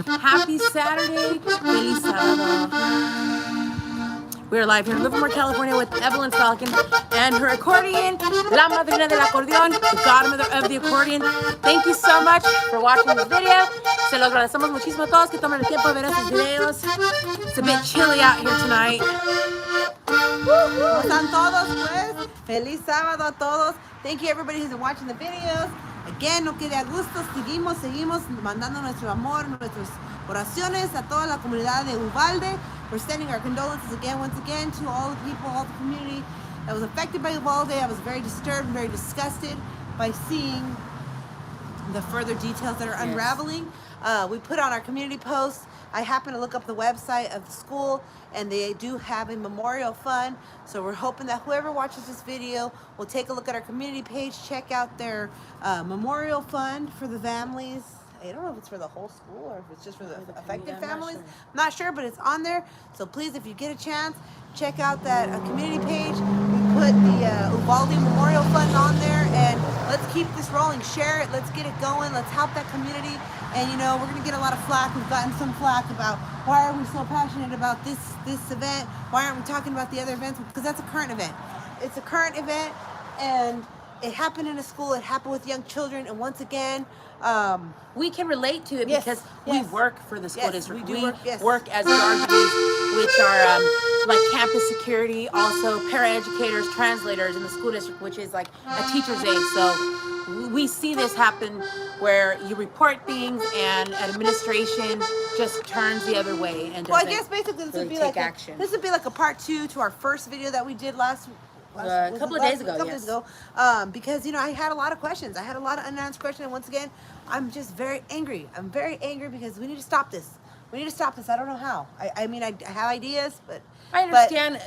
Happy Saturday. Feliz sábado. We're live here in Livermore, California with Evelyn Falcon and her accordion, La Madrina del Acordeón, the godmother of the accordion. Thank you so much for watching this video. Se lo agradecemos muchísimo a todos que toman el tiempo de ver estos videos. It's a bit chilly out here tonight. ¿Cómo están todos, pues? Feliz sábado a todos. Thank you everybody who's been watching the videos. Again, no quede a gusto. Seguimos mandando nuestro amor, nuestras oraciones a toda la comunidad de Uvalde. We're sending our condolences once again to all the people, all the community that was affected by Uvalde. I was very disturbed, very disgusted by seeing the further details that are unraveling. We put on our community posts. I happen to look up the website of the school, and they do have a memorial fund. So we're hoping that whoever watches this video will take a look at our community page, check out their memorial fund for the families. I don't know if it's for the whole school or if it's just for the affected families. I'm not sure, but it's on there. So please, if you get a chance, check out that community page. We put the Uvalde Memorial Fund on there, and let's keep this rolling. Share it. Let's get it going. Let's help that community. And you know, we're gonna get a lot of flack. We've gotten some flack about why are we so passionate about this event? Why aren't we talking about the other events? Because that's a current event. It's a current event, and it happened in a school. It happened with young children, and once again, we can relate to it because we work for the school district. We work, work as RGs, which are like campus security, also paraeducators, translators in the school district, which is like a teacher's aide. So we see this happen where you report things and administration just turns the other way and doesn't well, I guess basically this would be like action. This would be like a part 2 to our first video that we did last a couple of days ago, because you know, I had a lot of questions. I had a lot of unanswered questions, and once again, I'm just very angry. I'm very angry because we need to stop this. We need to stop this. I don't know how. I mean, I have ideas, but I understand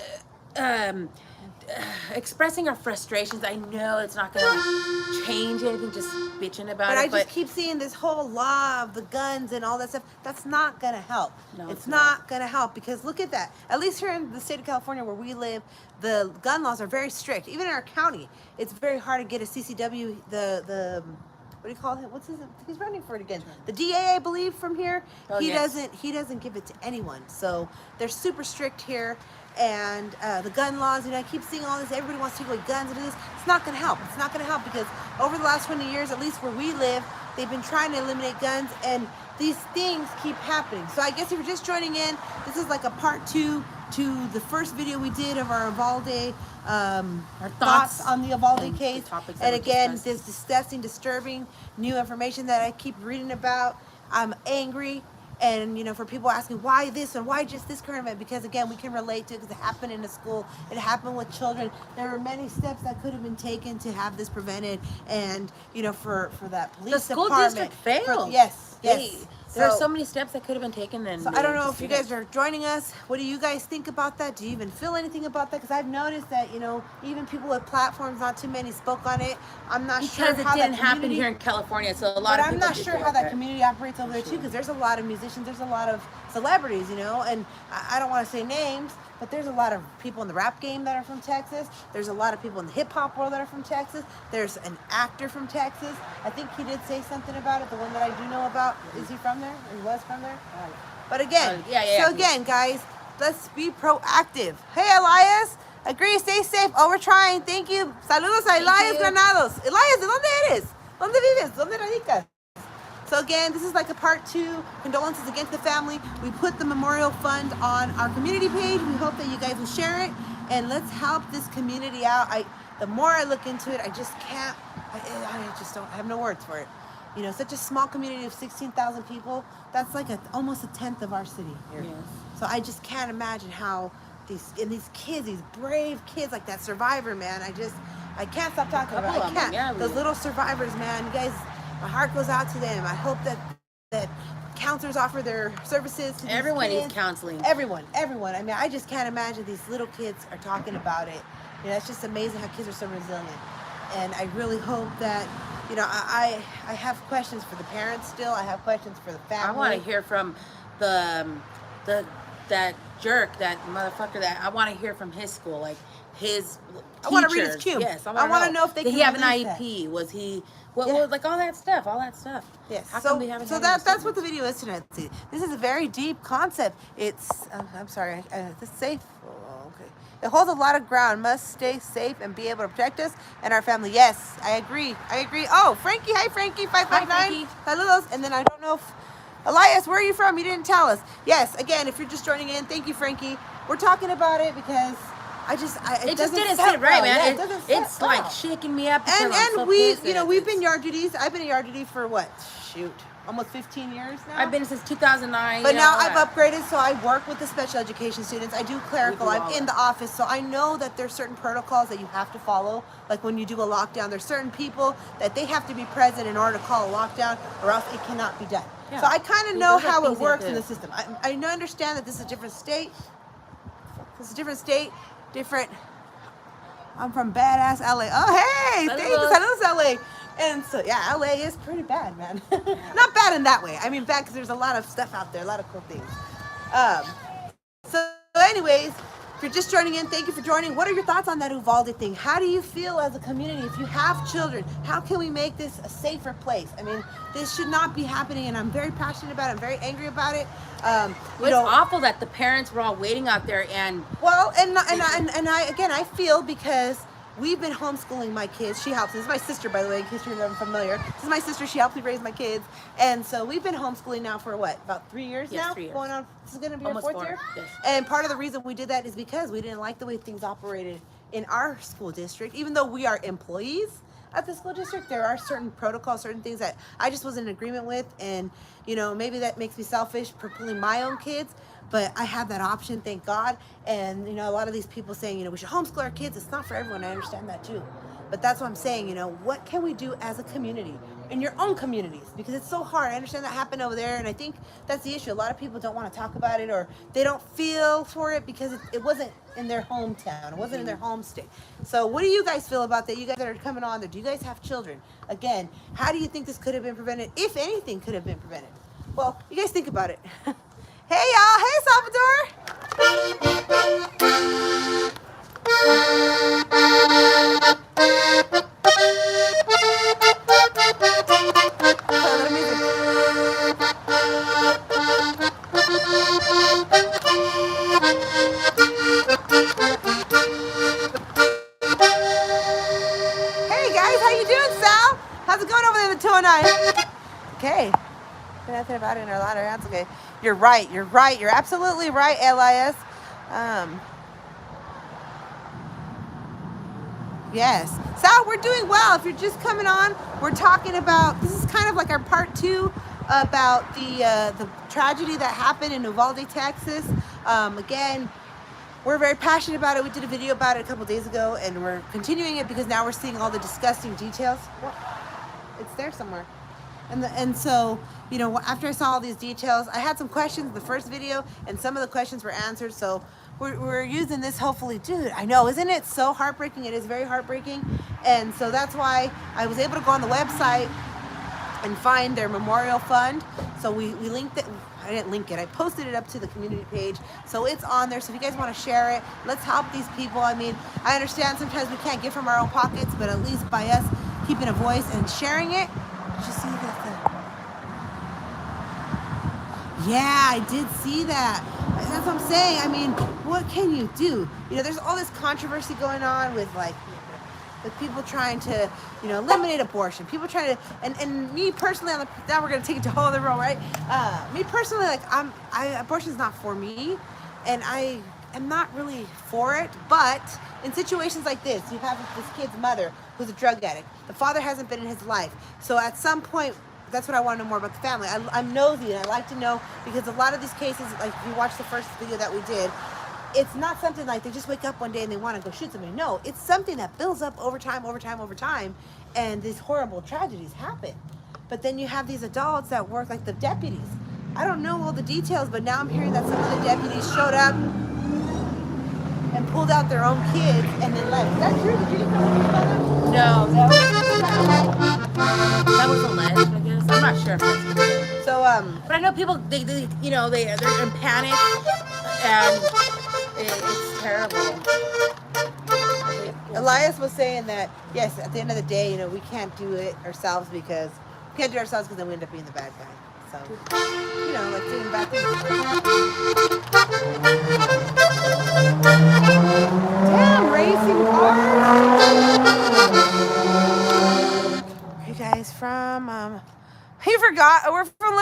expressing our frustrations. I know it's not going to change anything, just bitching about it. But I just keep seeing this whole law of the guns and all that stuff. That's not going to help. No, it's not going to help, because look at that. At least here in the state of California where we live, the gun laws are very strict. Even in our county, it's very hard to get a CCW, the what do you call him? What's his? He's running for it again. The DA, I believe, from here. He doesn't give it to anyone. So they're super strict here. And the gun laws, you know, I keep seeing all this. Everybody wants to take away guns and do this. It's not going to help. It's not going to help, because over the last 20 years, at least where we live, they've been trying to eliminate guns, and these things keep happening. So I guess if you're just joining in, this is like a part 2 to the first video we did of our Uvalde, our thoughts on the Uvalde case. And again, this disgusting, disturbing new information that I keep reading about. I'm angry. And, you know, for people asking why this and why just this current event, because, again, we can relate to it because it happened in a school. It happened with children. There were many steps that could have been taken to have this prevented. And, you know, for that police department. The school district failed. Yes. There are so many steps that could have been taken. And so I don't know if you guys are joining us. What do you guys think about that? Do you even feel anything about that? Because I've noticed that, you know, even people with platforms, not too many spoke on it. I'm not sure how it didn't happen here in California, so a lot but of I'm people not sure how that community operates over there too, because there's a lot of musicians, there's a lot of celebrities, you know, and I don't want to say names, but there's a lot of people in the rap game that are from Texas. There's a lot of people in the hip hop world that are from Texas. There's an actor from Texas. I think he did say something about it. The one that I do know about, is he from there? Or he was from there? But again, so again, guys, let's be proactive. Hey, Elias, agree, stay safe. Oh, we're trying. Thank you. Saludos a Elias Granados. Elias, ¿de dónde eres? ¿Dónde vives? ¿Dónde radicas? So again, this is like a part 2, condolences again to the family. We put the memorial fund on our community page. We hope that you guys will share it, and let's help this community out. The more I look into it, I just can't, I just don't, I have no words for it. You know, such a small community of 16,000 people, that's like almost a tenth of our city here. Yes. So I just can't imagine how these kids, these brave kids, like that survivor, man, I can't stop talking about it. I can't. Those little survivors, man, you guys, my heart goes out to them. I hope that counselors offer their services to everyone needs counseling. Everyone. I mean, I just can't imagine these little kids are talking about it. You know, it's just amazing how kids are so resilient. And I really hope that, you know, I have questions for the parents still. I have questions for the family. I want to hear from that jerk, that motherfucker, that I want to hear from his school, like his I want to read teachers. his cue. Yes, I want to know if they did can he have an release IEP? that. Was he what like all that stuff? Yes. How come we haven't had That's what the video is tonight. See, this is a very deep concept. It's I'm sorry. It's safe. Oh, okay. It holds a lot of ground. Must stay safe and be able to protect us and our family. Yes, I agree. Oh, Frankie. Hi, Frankie. 559. Saludos. And then I don't know if Elias, where are you from? You didn't tell us. Yes. Again, if you're just joining in, thank you, Frankie. We're talking about it because it just didn't sit sit right, well. man. Yeah, It's like shaking me up. And I'm so we, pissed you know, at we've it. been yard duties. I've been a yard duty for what? Shoot, almost 15 years now. I've been since 2009. But now I've upgraded, so I work with the special education students. I do clerical. We do I'm in the office, so I know that there's certain protocols that you have to follow. Like when you do a lockdown, there's certain people that they have to be present in order to call a lockdown, or else it cannot be done. Yeah. So I kind of know There's how things it works you in have the system. I understand that this is a different state. Different. I'm from badass LA. Oh, hey, thanks. Saludos, LA. And so, yeah, LA is pretty bad, man. Not bad in that way. I mean, bad because there's a lot of stuff out there, a lot of cool things. So, anyways, if you're just joining in, thank you for joining. What are your thoughts on that Uvalde thing? How do you feel as a community? If you have children, how can we make this a safer place? I mean, this should not be happening, and I'm very passionate about it. I'm very angry about it. It's awful that the parents were all waiting out there and... Well, and I feel because we've been homeschooling my kids. She helps. This is my sister, by the way, in case you're not familiar. This is my sister. She helps me raise my kids. And so we've been homeschooling now for what, about 3 years now? 3 years. Going on, this is going to be Almost our fourth 4, year? yes. And part of the reason we did that is because we didn't like the way things operated in our school district. Even though we are employees at the school district, there are certain protocols, certain things that I just wasn't in agreement with. And, you know, maybe that makes me selfish for pulling my own kids. But I have that option, thank God. And, you know, a lot of these people saying, you know, we should homeschool our kids. It's not for everyone. I understand that too. But that's what I'm saying, you know, what can we do as a community, in your own communities? Because it's so hard. I understand that happened over there, and I think that's the issue. A lot of people don't want to talk about it, or they don't feel for it because it wasn't in their hometown. It wasn't in their home state. So what do you guys feel about that? You guys that are coming on there, do you guys have children? Again, how do you think this could have been prevented, if anything could have been prevented? Well, you guys think about it. Hey, y'all. Hey, Salvador. Hey, guys. How you doing, Sal? How's it going over there in the 209? Okay. Nothing about it in our ladder. That's okay. You're right. You're absolutely right, Elias. Yes. Sal, we're doing well. If you're just coming on, we're talking about, this is kind of like our part 2 about the tragedy that happened in Uvalde, Texas. Again, we're very passionate about it. We did a video about it a couple days ago, and we're continuing it because now we're seeing all the disgusting details. Well, it's there somewhere. And so, you know, after I saw all these details, I had some questions in the first video, and some of the questions were answered. So we're using this, hopefully. Dude, I know, isn't it so heartbreaking? It is very heartbreaking. And so that's why I was able to go on the website and find their memorial fund. So we linked it. I didn't link it. I posted it up to the community page. So it's on there. So if you guys want to share it, let's help these people. I mean, I understand sometimes we can't give from our own pockets, but at least by us keeping a voice and sharing it. Did you see that? Yeah, I did see that. That's what I'm saying. I mean, what can you do? You know, there's all this controversy going on with people trying to, you know, eliminate abortion. People trying to, and me personally, now we're gonna take it to a whole other role, right? Me personally, like, abortion's not for me, and I am not really for it. But in situations like this, you have this kid's mother who's a drug addict. The father hasn't been in his life, so at some point, that's what I want to know more about the family. I'm nosy, and I like to know, because a lot of these cases, like if you watch the first video that we did, it's not something like they just wake up one day and they want to go shoot somebody. No, it's something that builds up over time, and these horrible tragedies happen. But then you have these adults that work, like the deputies. I don't know all the details, but now I'm hearing that some of the deputies showed up and pulled out their own kids and then left. Is that true? Did you get something about them? No, that was alleged, I guess. I'm not sure if that's true. So, but I know people, they you know, they're in panic, and it's terrible. Elias was saying that, yes, at the end of the day, you know, we can't do it ourselves because then we end up being the bad guy. So, you know, like doing bad things. Damn, racing cars. Hey guys, from he forgot. We're from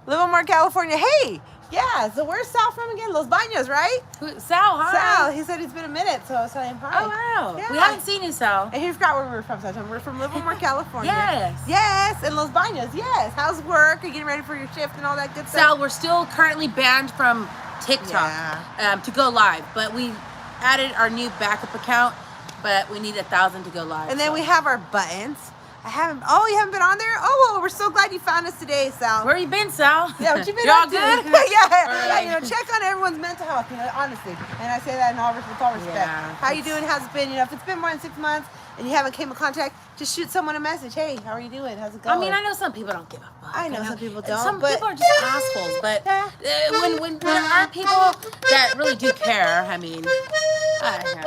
Livermore, California. Hey, yeah. So where's Sal from again? Los Baños, right? Sal, hi. Sal. He said it's been a minute, so I was telling him hi. Oh wow. Yeah. We haven't seen you, Sal. And he forgot where we were from. So we're from Livermore, California. Yes. Yes, and Los Baños. Yes. How's work? Are you getting ready for your shift and all that good stuff? Sal, we're still currently banned from TikTok to go live, but we added our new backup account, but we need 1,000 to go live. And then we have our buttons. You haven't been on there? Oh, well, we're so glad you found us today, Sal. Where you been, Sal? Yeah, what you been You're up all to? good? Yeah, you know, check on everyone's mental health, you know, honestly. And I say that with all respect. Yeah, how you doing? How's it been? You know, if it's been more than 6 months and you haven't came in contact, just shoot someone a message. Hey, how are you doing? How's it going? I mean, I know some people don't give a fuck. I know some people don't. Some but people are just assholes, but when there are people that really do care, I mean, I don't know.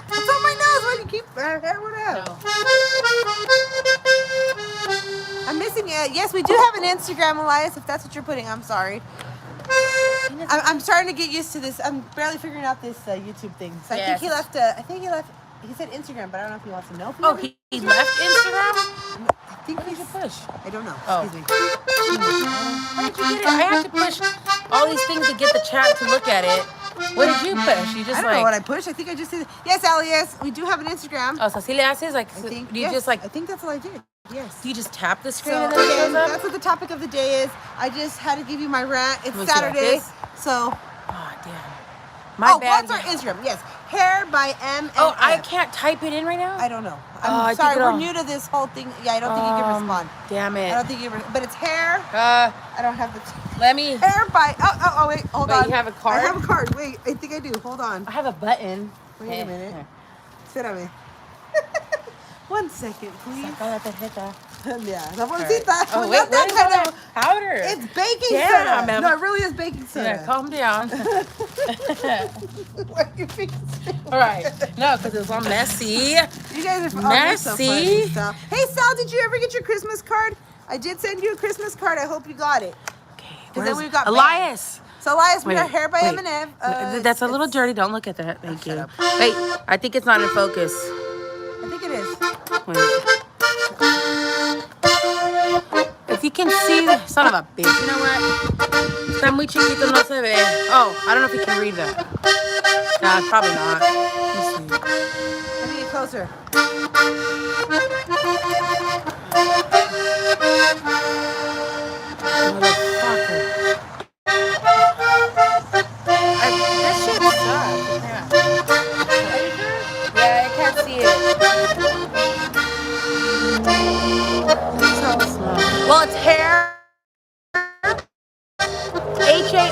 What's on my nose? Why do you keep I'm missing it. Yes, we do have an Instagram, Elias, if that's what you're putting. I'm sorry. I'm starting to get used to this. I'm barely figuring out this YouTube thing. So I think he left. He said Instagram, but I don't know if he wants to know. Oh, he left Instagram? I think What did you push? I don't know. Oh. Excuse me. How did you get it? I have to push all these things to get the chat to look at it. What did you push? You just I don't know what I pushed. I think I just did. Yes, Elias, we do have an Instagram. Oh, so si le haces like, I think, do you just like, I think that's what I did. Yes. do you just tap the screen So and then it again, shows up? that's what the topic of the day is. I just had to give you my rant. It's Looks like Saturday, this? so. Oh, damn. My bad. What's our Instagram? Yes, Hair by M. Oh, I can't type it in right now? I don't know. I I'm sorry, think we're it'll- new to this whole thing. Yeah, I don't think you can respond. Damn I it. don't think you. But it's Hair. I I don't have the. let me. Hair by. Oh, wait, hold Wait, on. you have a card? I have a card. Wait, I think I do. Hold on. have a button. Wait a minute. Espérame. 1 second, please. Saca la tarjeta. Yeah, la bolsita. Oh, Not wait, that what is kind that? of- Powder. It's baking Yeah, soda. man. No, it really is baking soda. Yeah, calm down. Why are you being stupid? All right. No, because it's all messy. You guys are so Messy. funny, Sal. Hey, Sal, did you ever get your Christmas card? I did send you a Christmas card. I hope you got it. Okay. Because then we've got Elias. So, Elias, we Wait, got Hair by wait. Eminem. That's a little dirty. Don't look at that. Thank you. shut up. Wait, I think it's not in focus. I think it is. Wait. If you can see, son of a bitch. You know what? Está muy chiquito, no se ve. Oh, I don't know if you can read that. Nah, probably not. Let me see. Let me get closer. Motherfucker. That shit sucks. Yeah, I can't see it. So small. Well, it's Hair. Hair.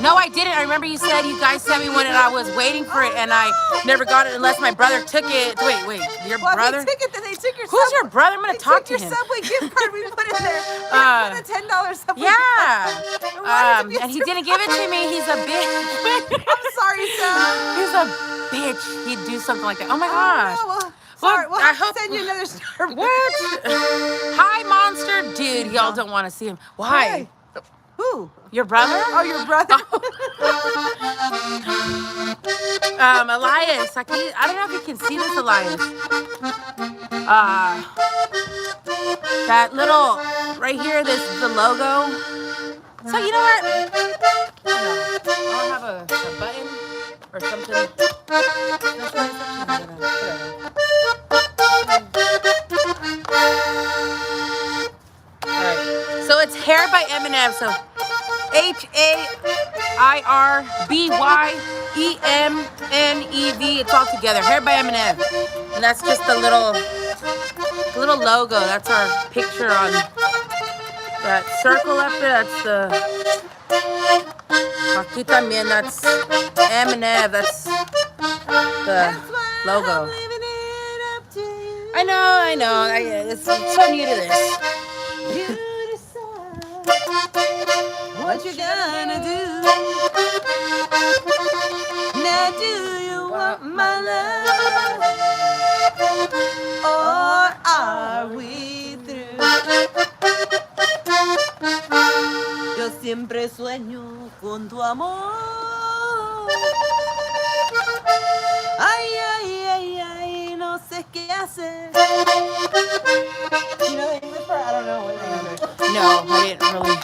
No, I didn't. I remember you said you guys sent me one and I was waiting for it and I never got it unless my brother took it. Wait, your Well, brother? if they took it, then they took your Who's your brother? I'm going to talk to your him. Subway gift card. We put it there. We put a $10 Subway gift Yeah. card. And he didn't give it to me. He's a bitch. I'm sorry, Sal. He's a bitch. He'd do something like that. Oh my gosh. Oh, well, sorry. We'll I have to hope- send you another star. What? Hi, monster. Dude, y'all don't want to see him. Why? Hey. Who? Your brother? Oh, your brother. Elias. I don't know if you can see this, Elias. That little, right here, this is the logo. So, you know what? I'll have a button or something. Alright. So it's Hair by Eminem. So HAIRBYEMNEV. It's all together. Hair by Eminem. And that's just the little logo. That's our picture on that circle up there. That's the Aquí también, that's M&M, that's the logo. I'm leaving it up to you. I know. I'm so new to this. You decide what you're gonna do. Now do you want my love? Or are we through? Yo siempre sueño con tu amor. Ay, no sé qué hacer. You know the English part? I don't know what the English. No, I didn't really.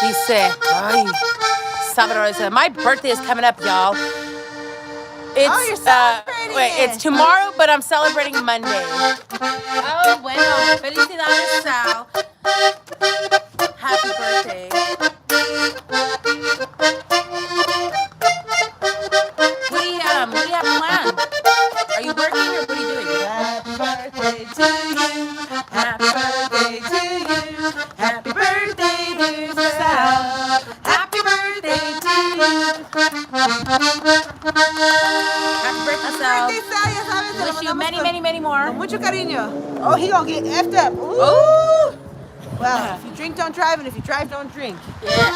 Dice, ay, Salvador, my birthday is coming up, y'all. It's, you're celebrating it. It's tomorrow, but I'm celebrating Monday. Oh, bueno. Felicidades, Sal. Happy birthday. What do you have planned? Are you working or what are you doing? Happy birthday to you. Happy birthday to you. Happy birthday, dear Sal. Happy birthday to you. Happy birthday, Sal. Birthday, Sal, ya sabes, te lo Wish you mandamos many more. con mucho cariño. Oh, he gonna get effed up. Ooh. Oh. Well, if you drink, don't drive, and if you drive, don't drink. Yes.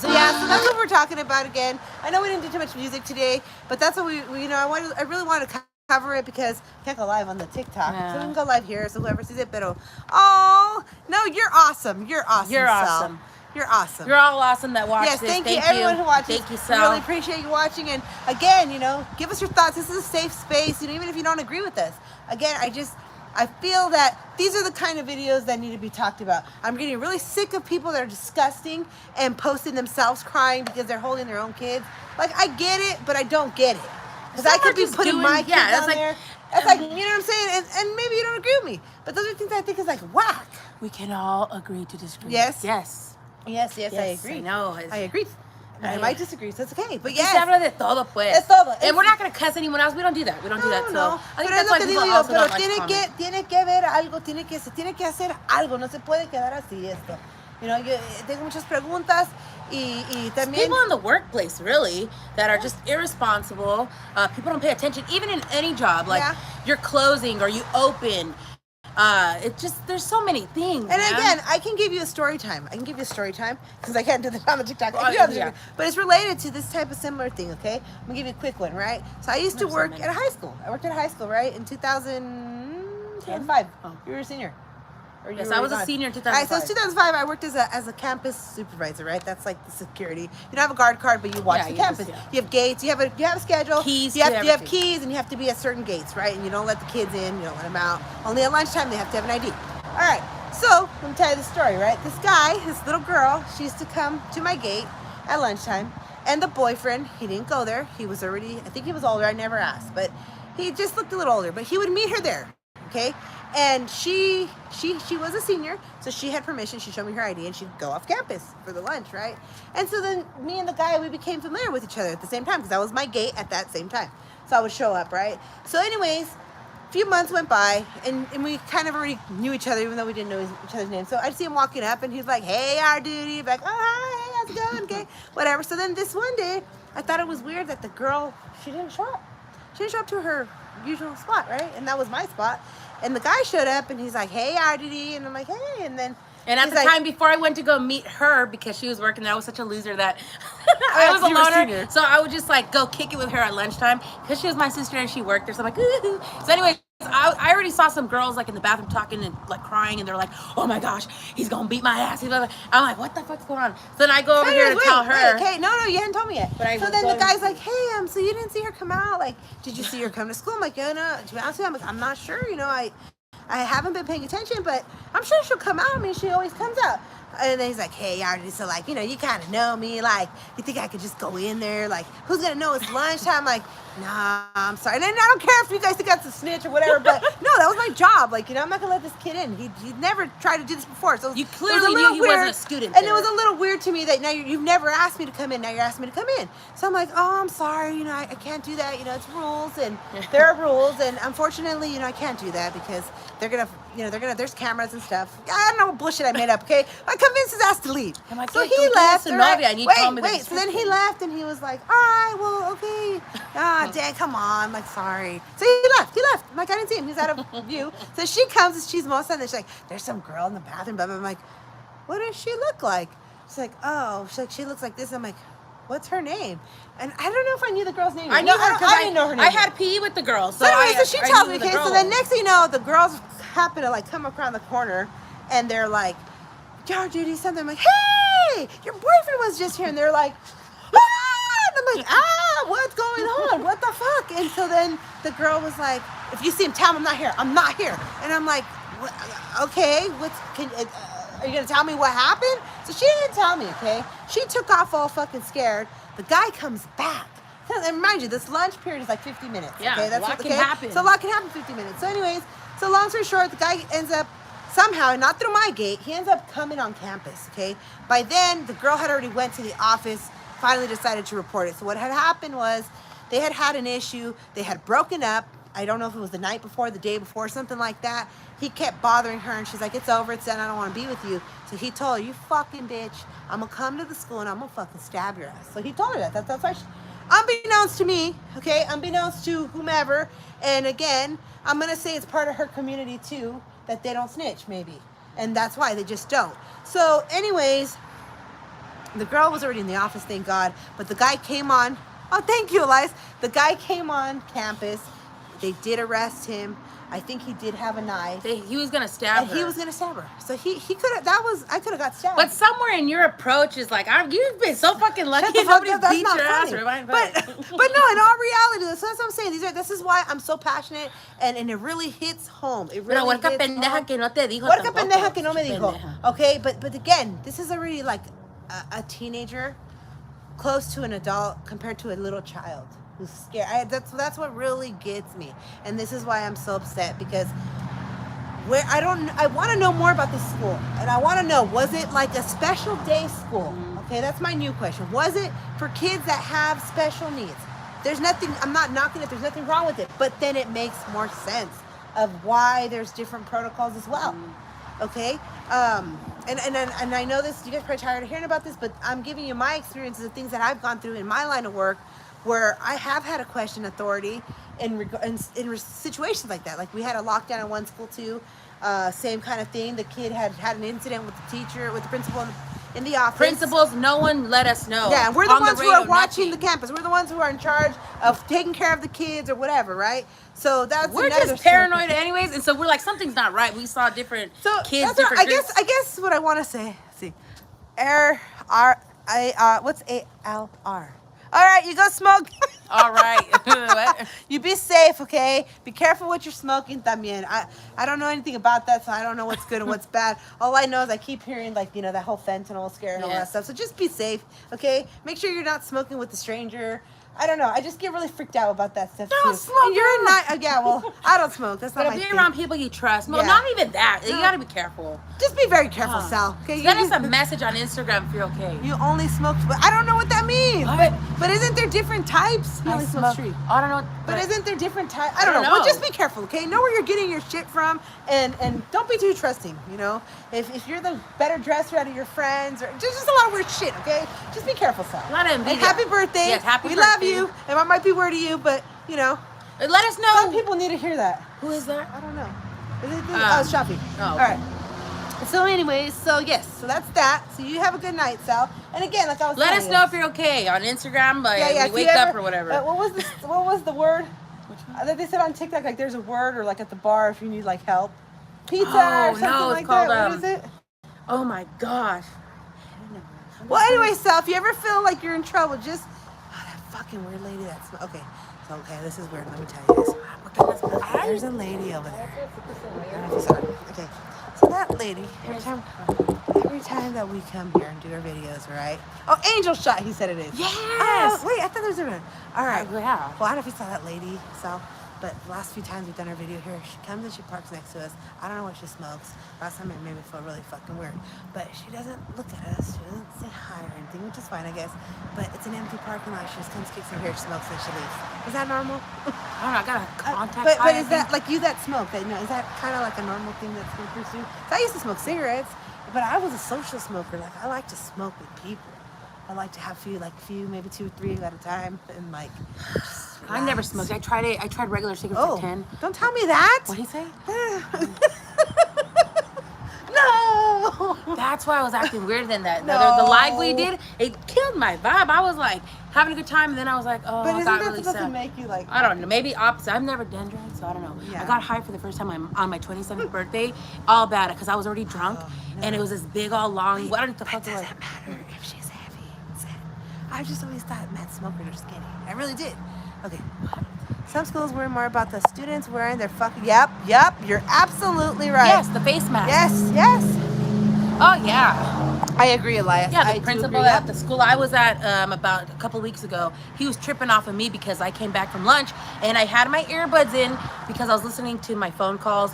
So that's what we're talking about again. I know we didn't do too much music today, but that's what we I really wanted to cover it because we can't go live on the TikTok. Yeah. So we can go live here, so whoever sees it, pero oh no, you're awesome. You're awesome. You're Sal. awesome. You're awesome. You're all awesome that watched Yes, this. thank you everyone who watches. Thank you, We Sal. really appreciate you watching. And again, give us your thoughts. This is a safe space. Even if you don't agree with us. Again, I feel that these are the kind of videos that need to be talked about. I'm getting really sick of people that are disgusting and posting themselves crying because they're holding their own kids. Like, I get it, but I don't get it. Because I Some are could be just putting doing- my kids yeah, that's on like- there. That's like, you know what I'm saying? And maybe you don't agree with me. But those are things I think is like whack. We can all agree to disagree. Yes? Yes. Yes, I agree. I know. I agree. I Yeah. might disagree, so it's okay. But Yes. yes. Se habla de todo, pues. Es todo. And we're not going to cuss anyone else. We don't do that. We don't do that. So No. I think Pero es that's lo why que people digo yo, also pero don't like tiene comment. que ver algo, se tiene que hacer algo, no se puede quedar así esto. Yo tengo muchas preguntas y también People in the workplace, really, that are just irresponsible. People don't pay attention, even in any job. Like, Yeah. you're closing or you open. It just, there's so many things. And man. again, I can give you a story time. because I can't do that on the TikTok. Oh, I do on the yeah. TikTok. But it's related to this type of similar thing, okay? I'm going to give you a quick one, right? So I used to There's so work many. at a high school. I worked at a high school, right? In 2005. Oh. You were a senior. Or you Yes, were I was a gone. senior in All right, so 2005. it's 2005. I worked as a campus supervisor, right? That's like the security. You don't have a guard card, but you watch Yeah, the you campus. just- yeah. You have gates. You have a schedule. Keys You to have everything. keys, and you have to be at certain gates, right? And you don't let the kids in. You don't let them out. Only at lunchtime they have to have an ID. All right. So let me tell you the story, right? This guy, this little girl, she used to come to my gate at lunchtime, and the boyfriend, he didn't go there. He was already, I think he was older. I never asked, but he just looked a little older. But he would meet her there, okay? And she was a senior, so she had permission. She showed me her ID, and she'd go off campus for the lunch, right? And so then me and the guy, we became familiar with each other at the same time because that was my gate at that same time. So I would show up, right? So anyways, a few months went by, and we kind of already knew each other, even though we didn't know each other's names. So I'd see him walking up, and he's like, "Hey, our dude." Like, "Oh, hi, hey, how's it going?" Okay, whatever. So then this one day, I thought it was weird that the girl, she didn't show up. She didn't show up to her usual spot, right? And that was my spot. And the guy showed up, and he's like, "Hey, RDD," and I'm like, "Hey," and then. And at he's the like, time before I went to go meet her because she was working there, I was such a loser that yeah, I was a 'cause you were loner. senior. So I would just like go kick it with her at lunchtime because she was my sister and she worked there. So I'm like, ooh. So anyway, I already saw some girls like in the bathroom talking and like crying, and they're like, "Oh my gosh, he's gonna beat my ass." I'm like, "What the fuck's going on?" So then I go over here to tell her. Okay, no, you hadn't told me yet. But I so was then the going- guy's like, "Hey, so you didn't see her come out? Like, did you see her come to school?" I'm like, "Yeah, no." To be honest with you, I'm not sure. I haven't been paying attention, but I'm sure she'll come out. I mean, she always comes out. And then he's like, hey, Artie, so like, you know, you kind of know me. Like, you think I could just go in there? Like, who's going to know it's lunchtime? Like, nah, I'm sorry. And then I don't care if you guys think that's a snitch or whatever, but no, that was my job. Like, you know, I'm not going to let this kid in. He'd never tried to do this before. So You it was clearly a little knew he weird. wasn't a student And there. it was a little weird to me that now you've never asked me to come in. Now you're asking me to come in. So I'm like, oh, I'm sorry. You know, I can't do that. You know, it's rules and there are rules. And unfortunately, you know, I can't do that because they're going to, you know, there's cameras and stuff. I don't know what bullshit I made up, okay? I convinced his ass to leave. I'm like, So "Hey, he go get left. us a all right? novia and you told me Wait. that- So then he left and he was like, all right, well, okay. Ah, dang, come on. I'm like, sorry. So he left. I'm like, I didn't see him. He's out of view. So she comes and she's most and she's like, there's some girl in the bathroom. Blah, blah. I'm like, what does she look like? She's like, oh, she's like, she looks like this. I'm like, what's her name? And I don't know if I knew the girl's name. I knew her because I didn't know her name. I had PE with the girls. So anyway, so she I tells knew me, the okay, so girls. then next thing you know, the girls happen to like come around the corner and they're like, yo, Judy, something. I'm like, hey, your boyfriend was just here. And they're like, ah! And I'm like, what's going on? What the fuck? And so then the girl was like, if you see him, tell him I'm not here. I'm not here. And I'm like, what? Okay, are you going to tell me what happened? So she didn't tell me, okay? She took off all fucking scared. The guy comes back. And mind you, this lunch period is like 50 minutes. Yeah, okay? a lot can happen. So a lot can happen in 50 minutes. So anyways, so long story short, the guy ends up somehow, not through my gate, he ends up coming on campus, okay? By then, the girl had already went to the office, finally decided to report it. So what had happened was they had an issue. They had broken up. I don't know if it was the night before, the day before, something like that. He kept bothering her, and she's like, it's over, it's done, I don't want to be with you. So he told her, you fucking bitch, I'm going to come to the school, and I'm going to fucking stab your ass. So he told her that. That's why unbeknownst to me, okay, unbeknownst to whomever, and again, I'm going to say it's part of her community, too, that they don't snitch, maybe. And that's why they just don't. So anyways, the girl was already in the office, thank God, but the guy came on. Oh, thank you, Elias. The guy came on campus. They did arrest him. I think he did have a knife. He was gonna stab And her. he was gonna stab her. So he could have. I could have got stabbed. But somewhere in your approach is like, you've been so fucking lucky. Shut the fuck Nobody up, that's beat not your ass. funny. Right? But no, in all reality, so that's what I'm saying. This is why I'm so passionate, and it really hits home. It really Pero huerca hits pendeja home. que no te dijo Huerca tampoco. pendeja que no me dijo. Pendeja. Okay, but again, this is already like a teenager, close to an adult compared to a little child who's scared. That's what really gets me, and this is why I'm so upset because. I want to know more about this school, and I want to know, was it like a special day school? Okay, that's my new question. Was it for kids that have special needs? There's nothing, I'm not knocking it, there's nothing wrong with it, but then it makes more sense of why there's different protocols as well. Okay, and I know this, you guys are probably tired of hearing about this, but I'm giving you my experiences of things that I've gone through in my line of work where I have had to question authority in situations like that. Like we had a lockdown in one school too, same kind of thing. The kid had an incident with the teacher, with the principal in the office. Principals, no one let us know. Yeah, and we're the On ones who radio, are watching nothing. the campus. We're the ones who are in charge of taking care of the kids or whatever, right? So that's We're another just paranoid anyways, and so we're like, something's not right. We saw different kids, that's what, different groups. I guess what I want to say. Let's see, what's ALR? All right, you go smoke. All right. What? You be safe, okay? Be careful what you're smoking también. I don't know anything about that, so I don't know what's good and what's bad. All I know is I keep hearing, like, you know, that whole fentanyl scare and all that Yes. stuff. So just be safe, okay? Make sure you're not smoking with a stranger. I don't know. I just get really freaked out about that stuff, Don't too. smoke, And you're girl. not, yeah, well, I don't smoke. That's not But my be thing. around people you trust. No, Yeah. not even that. You No. gotta be careful. Just be very careful, Sal. Okay? Send us a message on Instagram if you're okay. You only smoke, but I don't know what that means. What? But isn't there different types? You I only smoke smoke. street. I don't know. But isn't there different types? I I don't don't know. Well, know. just be careful, okay? Know where you're getting your shit from, and don't be too trusting, you know? If you're the better dresser out of your friends, or just a lot of weird shit, okay? Just be careful, Sal. A lot of And envidia. happy birthday. Yes, happy we love birthday. you. And I might be weird to you, but, you know, Let us know. some people need to hear that. Who is that? I don't know. It's Shafi. oh, All okay. right. So anyways, so yes, so that's that. So you have a good night, Sal. And again, like I was Let telling us you, know if you're okay on Instagram, but if we you wake ever- up or whatever. What was the word? That they said on TikTok, like there's a word, or like at the bar if you need like help. Pizza Oh, or something no, it's like called, that. What is it? Oh my gosh. Well, anyway, Sal, if you ever feel like you're in trouble, just that fucking weird lady. Okay. So, okay, this is weird. Let me tell you this. Ay, There's a lady over there. I don't know if you saw her. Okay, so that lady, every time that we come here and do our videos, right? Oh, Angel Shot, he said it is. Yes. Oh, wait, I thought there was a. All right. Yeah. Well, I don't know if you saw that lady, so. But the last few times we've done our video here, she comes and she parks next to us. I don't know what she smokes. Last time it made me feel really fucking weird. But she doesn't look at us. She doesn't say hi or anything, which is fine, I guess. But it's an empty parking lot. She just comes, kicks her hair, smokes, and she leaves. Is that normal? I don't know. I got a contact. But is that like you that smoke? That, is that kind of like a normal thing that smokers do? So I used to smoke cigarettes, but I was a social smoker. Like I like to smoke with people. I like to have few, maybe 2 or 3 at a time, and like. I never smoked. I tried it. I tried regular cigarettes at 10. Don't tell me that. What'd he say? No. That's why I was acting weird then. That No. the live we did, it killed my vibe. I was like having a good time, and then I was like, oh, But I isn't got that really supposed to sad. make you like? I don't know. Maybe opposite. I've never done drugs, so I don't know. Yeah. I got high for the first time on my 27th birthday, all bad because I was already drunk, and it was this big, all long. What the fuck was it? Doesn't matter if she's heavy. I just always thought mad smokers are skinny. I really did. Okay. Some schools worry more about the students wearing their fucking. Yep. You're absolutely right. Yes, the face mask. Yes. Oh yeah. I agree, Elias. Yeah, I the do principal agree. at the school I was at about a couple weeks ago, he was tripping off of me because I came back from lunch and I had my earbuds in because I was listening to my phone calls.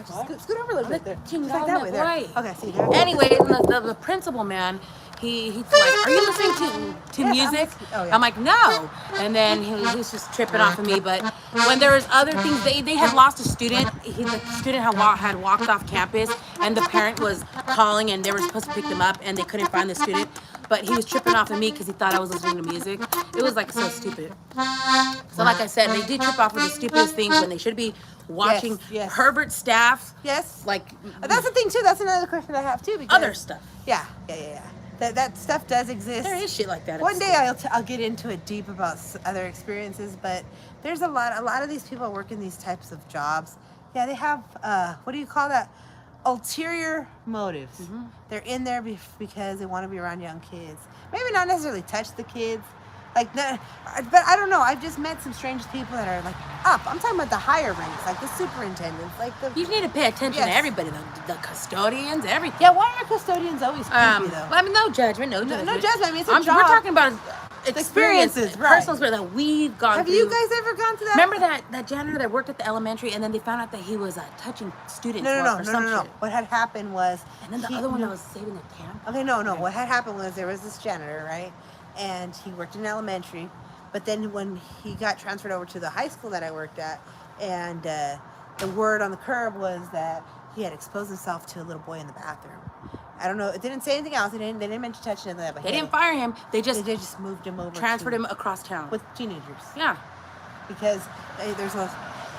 Scoot over a little bit there. Just Chingada like that way there. way. Okay, see there. Anyway, the principal man, he's like, are you listening to Yes, music? oh, yeah. I'm like, no. And then he was just tripping off of me. But when there was other things, they had lost a student. The student had walked off campus, and the parent was calling, and they were supposed to pick them up, and they couldn't find the student. But he was tripping off of me because he thought I was listening to music. It was like so stupid. So like I said, they do trip off of the stupidest things when they should be watching Yes. Herbert staff. Yes. Like That's the thing too. That's another question I have too. Because other stuff. Yeah. That stuff does exist. There is shit like that. at One day school. I'll get into it deep about other experiences, but there's a lot of these people working these types of jobs. Yeah, they have what do you call that? Ulterior motives. Mm-hmm. They're in there because they want to be around young kids. Maybe not necessarily touch the kids. Like, but I don't know. I've just met some strange people that are like up. I'm talking about the higher ranks, like the superintendents, like the. You need to pay attention Yes. to everybody, the custodians, everything. Yeah, why are custodians always creepy though? I mean, no judgment, no judgment. No judgment. I mean, it's a job. We're talking about experiences, right. personal experience that we've gone Have through. you guys ever gone to that? Remember that janitor that worked at the elementary, and then they found out that he was touching students or some shit. What had happened was. And then the other one that was saving the camp. Okay, no. What had happened was there was this janitor, right? And he worked in elementary, but then when he got transferred over to the high school that I worked at, and the word on the curb was that he had exposed himself to a little boy in the bathroom. I don't know. It didn't say anything else. They didn't mention touching anything like that. But They didn't fire him. They just moved him over. transferred him across town. with teenagers. Yeah. Because there's a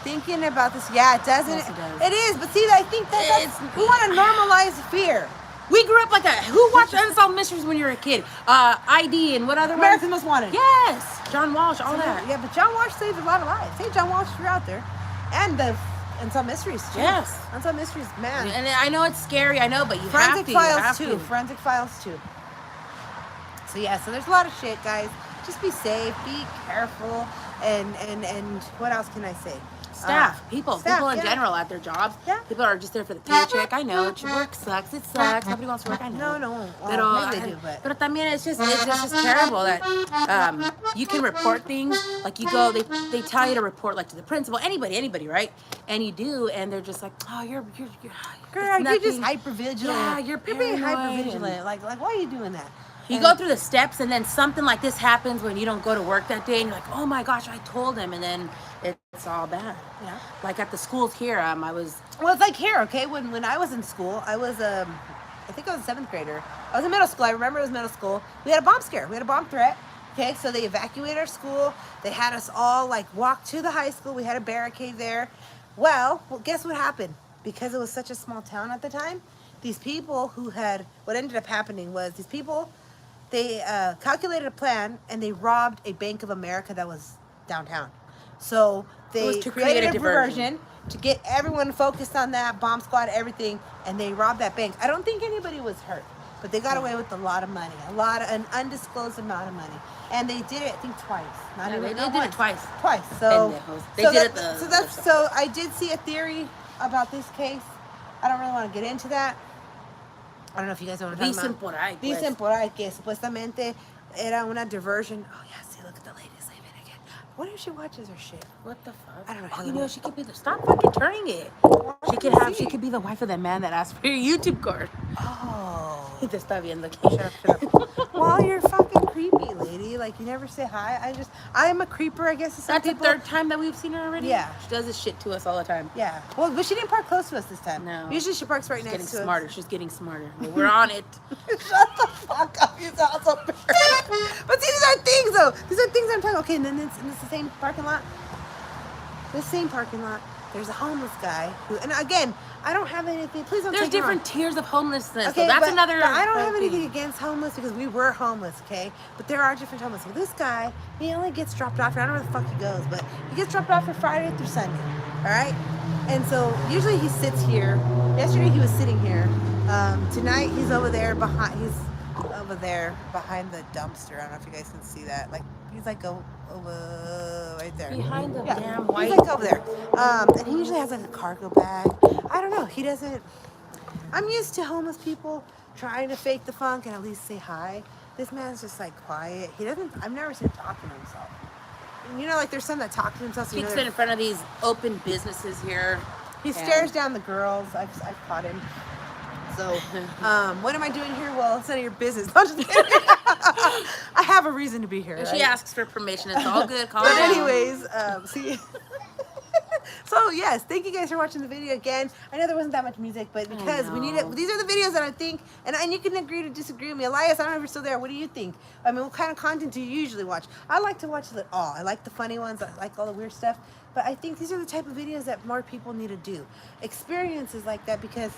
thinking about this. Yeah, it doesn't. Yes, it does. It is, but see, I think that's we want to normalize fear. We grew up like that. Who watched Unsolved Mysteries when you were a kid? ID and what other American ones? Most Wanted. Yes. John Walsh, all that. Yeah, but John Walsh saved a lot of lives. Hey, John Walsh, you're out there, and some mysteries too. Yes. And some mysteries, man. And I know it's scary, I know, but you Forensic have to. Files you have too. to. Forensic Files too. So yeah, so there's a lot of shit, guys. Just be safe, be careful, and what else can I say? Staff, people in yeah. general at their jobs. Yeah. People are just there for the paycheck. I know work sucks. It sucks. Nobody wants to work. I know. No. Pero, Maybe they do, but también it's just terrible that you can report things like you go. They tell you to report like to the principal, anybody, right? And you do, and they're just like, oh, you're girl, it's you're just nothing. hyper vigilant. Yeah, you're being hyper paranoid vigilant. Like why are you doing that? You go through the steps, and then something like this happens when you don't go to work that day, and you're like, oh my gosh, I told him, and then it's all bad. Yeah. Like at the schools here, I was. Well, it's like here, okay? When I was in school, I was I think I was a 7th grader. I was in middle school. I remember it was middle school. We had a bomb scare. We had a bomb threat. Okay, so they evacuated our school. They had us all like walk to the high school. We had a barricade there. Well, guess what happened? Because it was such a small town at the time, these people what ended up happening was these people, they calculated a plan and they robbed a Bank of America that was downtown. So they created a diversion to get everyone focused on that, bomb squad, everything, and they robbed that bank. I don't think anybody was hurt. but they got away with a lot of money, an undisclosed amount of money, and they did it, I think, twice. They did it twice. Twice. So they did it. So I did see a theory about this case. I don't really want to get into that. I don't know if you guys know what I'm talking about. Dicen por ahí que supuestamente era una diversion. Oh yeah, see, look at the ladies leaving again. What if she watches her shit? What the fuck? I don't know. Oh, you know, she could be the. Stop fucking turning it. She could be the wife of the man that asked for your YouTube card. Oh. Te está viendo. Shut up. Well, you're fucking creepy, lady. Like, you never say hi. I'm a creeper, I guess. That's the third time that we've seen her already? Yeah. She does this shit to us all the time. Yeah. Well, but she didn't park close to us this time. No. Usually she parks right next to us. She's getting smarter. She's getting smarter. Well, we're on it. Shut the fuck up. You sound so bad. But see, these are things, though. These are things I'm talking. Okay, and then it's the same parking lot. The same parking lot. There's a homeless guy who, and again, I don't have anything. Please don't. There's take me different wrong. tiers of homelessness. Okay, so that's but another. I don't have anything against homeless because we were homeless, okay? But there are different homeless. Well, this guy, he only gets dropped off. I don't know where the fuck he goes, but he gets dropped off for Friday through Sunday. All right. And so usually he sits here. Yesterday he was sitting here. Tonight he's over there behind. He's over there behind the dumpster. I don't know if you guys can see that. Like he's like over right there. Behind the damn white. He's like over there. And he usually has like a cargo bag. I don't know. He doesn't. I'm used to homeless people trying to fake the funk and at least say hi. This man's just like quiet. He doesn't. I've never seen him talking to himself. You know, like there's some that talk to themselves. He sits in front of these open businesses here. He stares down the girls. I've caught him. So, what am I doing here? Well, it's none of your business. I'm just kidding. I have a reason to be here. If right? she asks for permission, it's all good. Calm But down. anyways, see. So yes, thank you guys for watching the video again. I know there wasn't that much music, but because we need it, these are the videos that I think, and you can agree to disagree with me. Elias, I don't know if you're still there. What do you think? I mean, what kind of content do you usually watch? I like to watch it all. I like the funny ones. I like all the weird stuff. But I think these are the type of videos that more people need to do. Experiences like that, because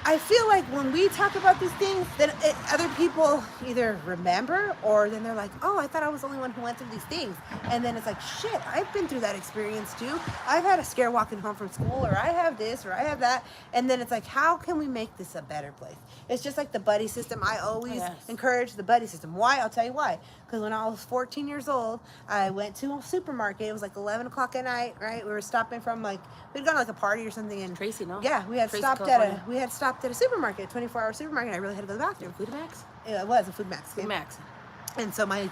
I feel like when we talk about these things, then other people either remember or then they're like, oh, I thought I was the only one who went through these things. And then it's like, shit, I've been through that experience too. I've had a scare walking home from school, or I have this, or I have that. And then it's like, how can we make this a better place? It's just like the buddy system. I always encourage the buddy system. Why? I'll tell you why. Because when I was 14 years old, I went to a supermarket. It was like 11 o'clock at night, right? We were stopping from we'd gone to like a party or something. And Tracy, no? Yeah, we had stopped at a supermarket, a 24-hour supermarket. I really had to go to the bathroom. Food Max? Yeah, it was a Food Max. Food Max. And so my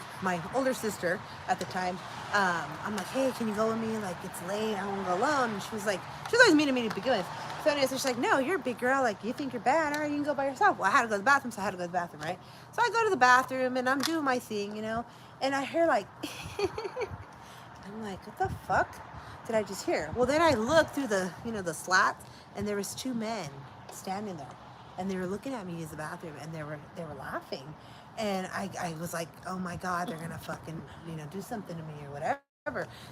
older sister at the time, I'm like, hey, can you go with me? Like, it's late. I don't want to go alone. And she was always mean to me to begin with. So anyway, so she's like, no, you're a big girl. Like, you think you're bad. All right, you can go by yourself. Well, I had to go to the bathroom, so I had to go to the bathroom, right? So I go to the bathroom, and I'm doing my thing, you know, and I hear like, I'm like, what the fuck did I just hear? Well, then I looked through the, the slats, and there was two men standing there, and they were looking at me use the bathroom, and they were laughing. And I was like, oh my God, they're gonna fucking, do something to me or whatever.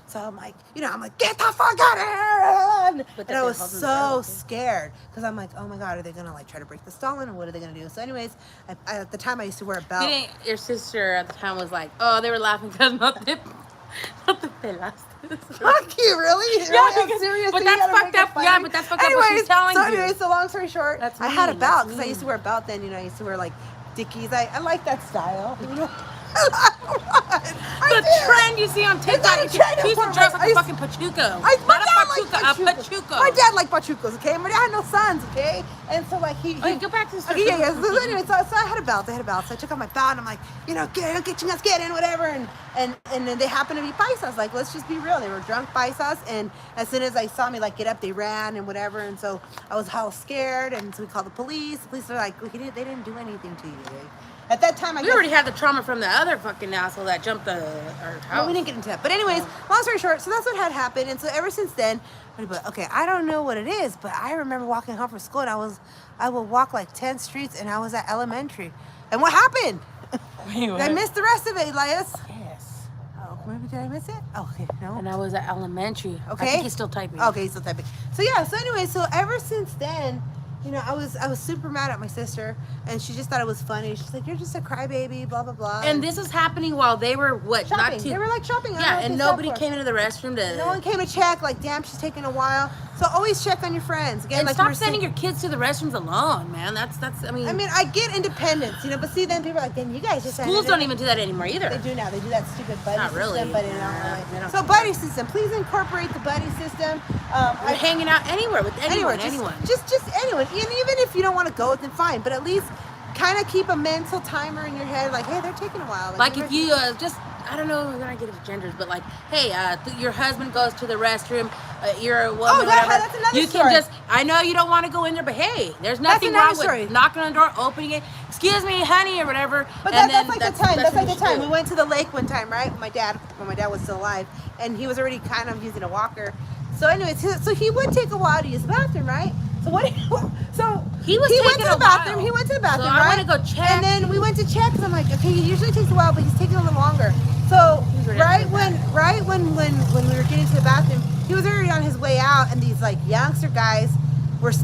So I'm like, get the fuck out of here! And I was so scared because I'm like, oh my God, are they gonna try to break the stall in, or what are they gonna do? So anyways, at the time I used to wear a belt. Your sister at the time was like, oh, they were laughing because not the pelaste. Fuck you, really? Yeah, serious. But that's fucked up. Yeah, but that's fucked up what she's telling you. Anyways, so long story short, I had a belt because I used to wear a belt then. I used to wear Dickies. I like that style. The trend you see on TikTok. She used to dress like a fucking pachuco. My dad liked pachuco. My dad liked pachucos, okay? My dad had no sons, okay? And so he go back to the story. Yeah. So anyway, so I had a belt. So I took off my belt and I'm like, get in, whatever. And then they happened to be paisas. Like, let's just be real. They were drunk paisas. And as soon as they saw me get up, they ran and whatever. And so I was all scared. And so we called the police. The police were like, they didn't do anything to you, right? At that time, we already had the trauma from the other fucking asshole that jumped our house. Well, we didn't get into that. But anyways, long story short, so that's what had happened. And so ever since then, okay, I don't know what it is, but I remember walking home from school, and I would walk 10 streets, and I was at elementary. And what happened? Anyway. I missed the rest of it, Elias. Yes. Oh, maybe did I miss it? Oh, okay, no. And I was at elementary. Okay. I think he's still typing. Okay, he's still typing. So yeah, so anyway, so ever since then, You know, I was super mad at my sister, and she just thought it was funny. She's like, "You're just a crybaby," blah blah blah. And this was happening while they were what? shopping. Not too. They were like shopping. I don't know Yeah, what and they nobody stopped for. came into the restroom to. No one came to check. Like, damn, she's taking a while. So always check on your friends. Again, And like stop we were sending saying- your kids to the restrooms alone, man. That's. I mean. I get independence, you know, but see, then people are like, then you guys just schools don't even do that anymore either. They do now. They do that stupid buddy Not really. system, but in Nah, our they way. don't So do buddy system, please incorporate the buddy system. We're hanging out anywhere with anyone. Just anyone. And even if you don't want to go with them, fine. But at least kind of keep a mental timer in your head, like, hey, they're taking a while. Like if you just, I don't know, we're not getting into genders, but like, hey, your husband goes to the restroom, you're a woman, Oh, whatever. that's another you story. can just, I know you don't want to go in there, but hey, there's nothing another wrong story. with knocking on the door, opening it, excuse me, honey, or whatever. But and that's like the time. That's what like the you should time. do. We went to the lake one time, right? When my dad was still alive, and he was already kind of using a walker. So anyways, so he would take a while to use the bathroom, right? So so He was went taking to the a bathroom. while. He went to the bathroom, So right? I want to go check. And then we went to check, because I'm like, okay, he usually takes a while, but he's taking a little longer. So right when we were getting to the bathroom, he was already on his way out, and these like youngster guys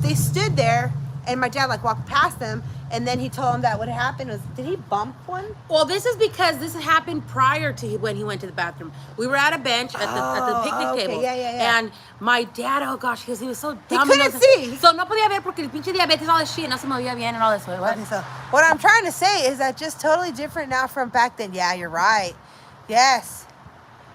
they stood there, and my dad like walked past them, and then he told him that what happened was, did he bump one? Well, this is because this happened prior to when he went to the bathroom. We were at a bench at the picnic okay. table. Yeah. And my dad, oh gosh, he was so dumb. couldn't see. So no podía ver porque el pinche diabetes, all this shit, no se movía bien and all this. What? Okay, so what I'm trying to say is that just totally different now from back then. Yeah, you're right. Yes.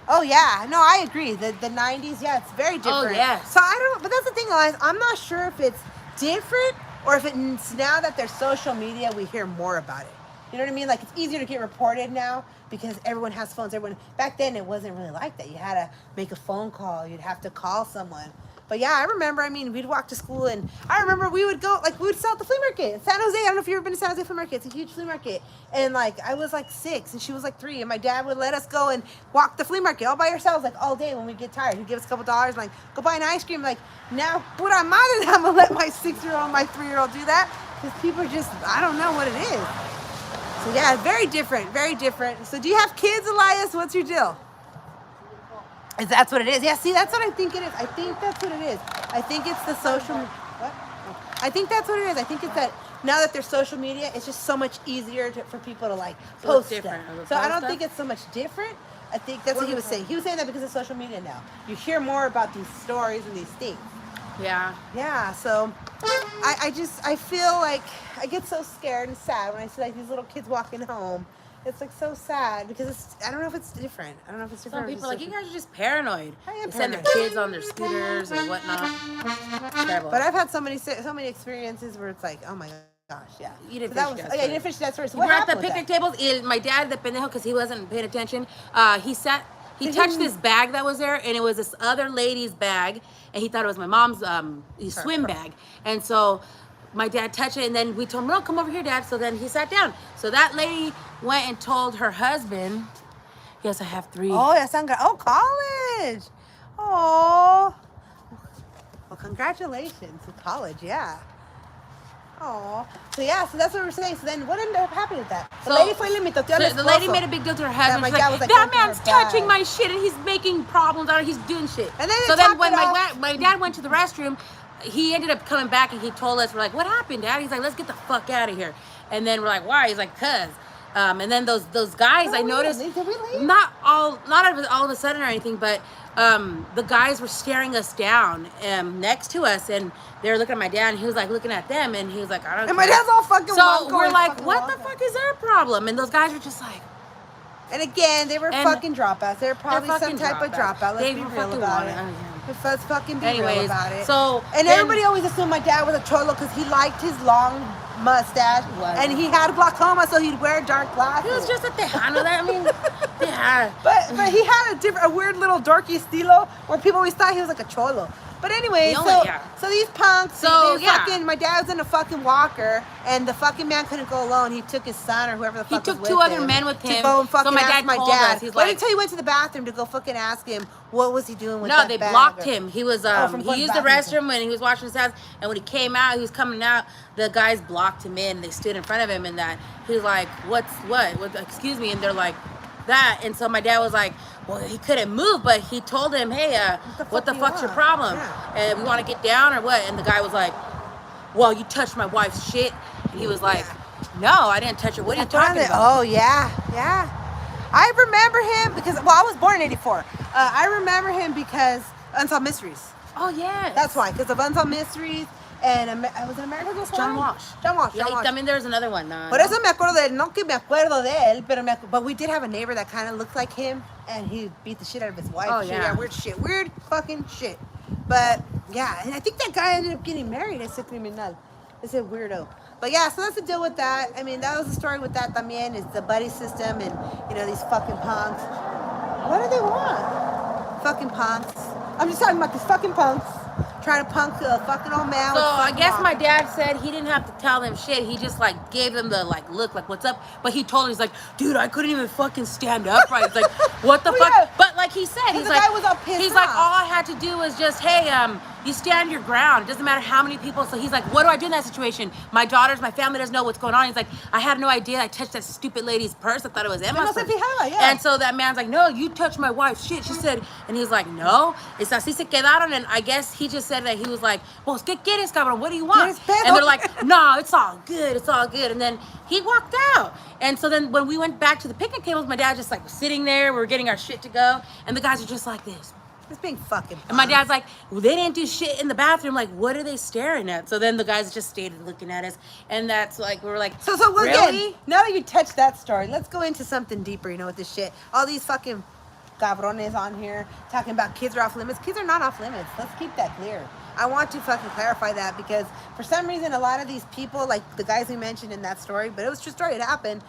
Oh yeah, no, I agree. The 90s, yeah, it's very different. Oh, yes. So I don't, but that's the thing, guys. I'm not sure if it's different or if it's now that there's social media, we hear more about it. You know what I mean? Like, it's easier to get reported now because everyone has phones. Back then, it wasn't really like that. You had to make a phone call. You'd have to call someone. But yeah, I remember, we'd walk to school, and I remember we would go, like, we would sell at the flea market in San Jose. I don't know if you've ever been to San Jose flea market. It's a huge flea market. And, like, I was, like, 6, and she was, like, 3. And my dad would let us go and walk the flea market all by ourselves, like, all day when we get tired. He'd give us a couple dollars, like, go buy an ice cream. Like, now, pura madre, I'm going to let my 6-year-old, my 3-year-old do that. Because people are just, I don't know what it is. So, yeah, very different, very different. So, do you have kids, Elias? What's your deal? That's what it is. Yeah, see, that's what I think it is. I think that's what it is. I think it's the social... What? Oh. I think that's what it is. I think it's that now that there's social media, it's just so much easier for people to, like, post stuff. So I don't think it's so much different. I think that's what he was saying. He was saying that because of social media now. You hear more about these stories and these things. Yeah. Yeah, so I feel like I get so scared and sad when I see, like, these little kids walking home. It's, like, so sad because I don't know if it's different. I don't know if it's different. Some people are like, you guys are just paranoid. I am They send their paranoid. kids on their scooters or whatnot. Terrible. But I've had so many experiences where it's like, oh my gosh, yeah. You didn't So finish that you story. didn't finish that story. So We what were at the happened with picnic that? tables. My dad, the pendejo, because he wasn't paying attention, he touched this bag that was there, and it was this other lady's bag, and he thought it was my mom's swim bag. And so my dad touched it, and then we told him, no, come over here, Dad. So then he sat down. So that lady went and told her husband, yes, I have 3. Oh, yeah, college. Oh. Well, congratulations to college, yeah. Oh. So yeah, so that's what we're saying. So then what ended up happening with that? The lady fue y le mitoteó al So the lady esposo. made a big deal to her husband. my She's dad like, was like, that "Go to man's her touching bag." my shit and he's making problems out of he's doing shit. And then they so then talked when it off. my dad went to the restroom, he ended up coming back and he told us, we're like, what happened, Dad? He's like, let's get the fuck out of here. And then we're like, why? He's like, cuz. And then those guys, I noticed, Did we leave? not all of a sudden or anything, but the guys were staring us down next to us, and they were looking at my dad, and he was like looking at them, and he was like, I don't. And my care. dad's all fucking So wonko we're and like, fucking what the wonko. fuck is their problem? And those guys were just like, And again, they were And fucking dropouts. They were probably some fucking type of dropouts. dropout. Let's They be were real fucking about it. wanted- Let's fucking be real anyways, about it. so And then- everybody always assumed my dad was a cholo because he liked his long mustache. What? And he had glaucoma, so he'd wear dark glasses. He was just a tejano. That I mean, yeah. But he had a weird little dorky estilo where people always thought he was like a cholo. But anyway, so these punks, So, they yeah. fucking, my dad was in a fucking walker, and the fucking man couldn't go alone. He took his son or whoever the He fuck was took with 2 other him men with to him. go and fucking So my ask dad my told dad. us, he's Wait like- until he went to the bathroom to go fucking ask him what was he doing with No, that they bag blocked or- him. He was from he going used the bathroom. restroom when he was washing his hands, and when he came out, he was coming out. The guys blocked him in. They stood in front of him, and that he was like, "What? Excuse me?" And they're like, "That." And so my dad was like, "Well, he couldn't move, but he told him, hey, what the do you fuck's your want?" problem? Yeah. And we want to get down or what?" And the guy was like, well, you touched my wife's shit. And he was like, no, I didn't touch her. What are you talking about? Oh, yeah. I remember him because, well, I was born in 84. I remember him because Unsolved Mysteries. Oh, yeah. That's why, because of Unsolved Mysteries. And was it American Girl? John Walsh. John Walsh. Yeah, I mean, there's another one. Por eso me acuerdo de él. No que me acuerdo de él, but we did have a neighbor that kind of looked like him, and he beat the shit out of his wife. Oh, yeah. Weird fucking shit. But, yeah, and I think that guy ended up getting married. Ese criminal. Ese weirdo. But, yeah, so that's the deal with that. I mean, that was the story with that también, is the buddy system and, you know, these fucking punks. What do they want? Fucking punks. I'm just talking about these fucking punks. Trying to punk a fucking old man. So I guess my dad said he didn't have to tell them shit. He just like gave them the like look, like what's up. But he told him, he's like, dude, I couldn't even fucking stand up right. He's like, what the fuck? Yeah. But like he said, he's the like, guy was all pissed he's like, off. all I had to do was just, hey, you stand your ground. It doesn't matter how many people. So he's like, what do I do in that situation? My daughters, my family doesn't know what's going on. He's like, I had no idea. I touched that stupid lady's purse. I thought it was Emma's purse. Yeah. And so that man's like, no, you touched my wife's shit. She said, and he's like, no, it's así se quedaron. And I guess he just said that he was like, well, ¿qué quieres, cabrón? What do you want? And they're like, no, it's all good. It's all good. And then he walked out. And so then when we went back to the picnic tables, my dad just like was sitting there. We were getting our shit to go. And the guys are just like this. It's being fucking fun. And my dad's like, well, they didn't do shit in the bathroom. Like, what are they staring at? So then the guys just stayed looking at us. And that's like, we were like, So really? Again, now that you touched that story, let's go into something deeper, you know, with this shit. All these fucking cabrones on here talking about kids are off limits. Kids are not off limits. Let's keep that clear. I want to fucking clarify that because for some reason, a lot of these people, like the guys we mentioned in that story, but it was a true story, it happened,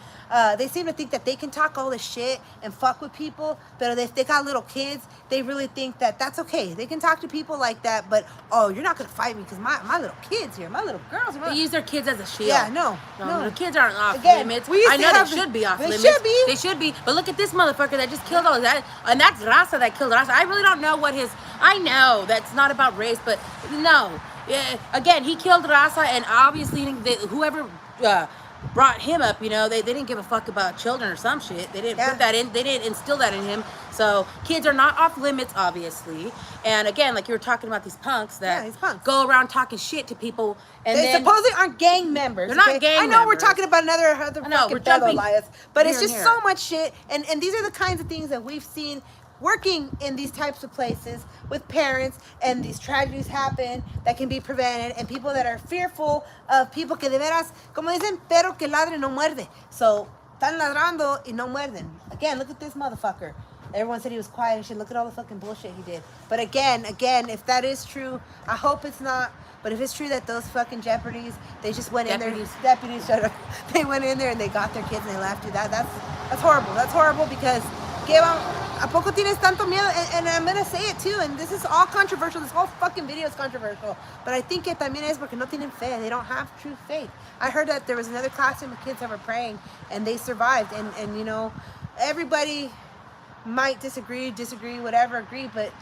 they seem to think that they can talk all this shit and fuck with people, but if they got little kids, they really think that that's okay. They can talk to people like that, but, oh, you're not going to fight me because my little kids here, my little girls. They use their kids as a shield. Yeah, no. The kids aren't off limits. I know they should be off limits. They should be. But look at this motherfucker that just killed all that. And that's Raza that killed Raza. I really don't know what his... I know that's not about race, but no. Yeah, again, he killed Raza, and obviously whoever brought him up, you know, they didn't give a fuck about children or some shit. They didn't put that in. They didn't instill that in him. So kids are not off limits, obviously. And again, like you were talking about these punks that go around talking shit to people. And they supposedly aren't gang members. They're not gang members. I know we're talking about another fucking fellow Elias, but it's just so much shit. And these are the kinds of things that we've seen working in these types of places with parents, and these tragedies happen that can be prevented, and people that are fearful of people que de veras, como dicen, perro que ladre no muerde. So, están ladrando y no muerden. Again, look at this motherfucker. Everyone said he was quiet and shit. Look at all the fucking bullshit he did. But again, if that is true, I hope it's not. But if it's true that those fucking Jeopardies, they just went in there. Deputies, shut up. They went in there and they got their kids and they left you. That's horrible. That's horrible because ¿a poco tienes tanto miedo? And I'm going to say it too, and this is all controversial. This whole fucking video is controversial. But I think que también es porque no tienen fe. They don't have true faith. I heard that there was another classroom of kids that were praying, and they survived. And you know, everybody might disagree, whatever, agree, but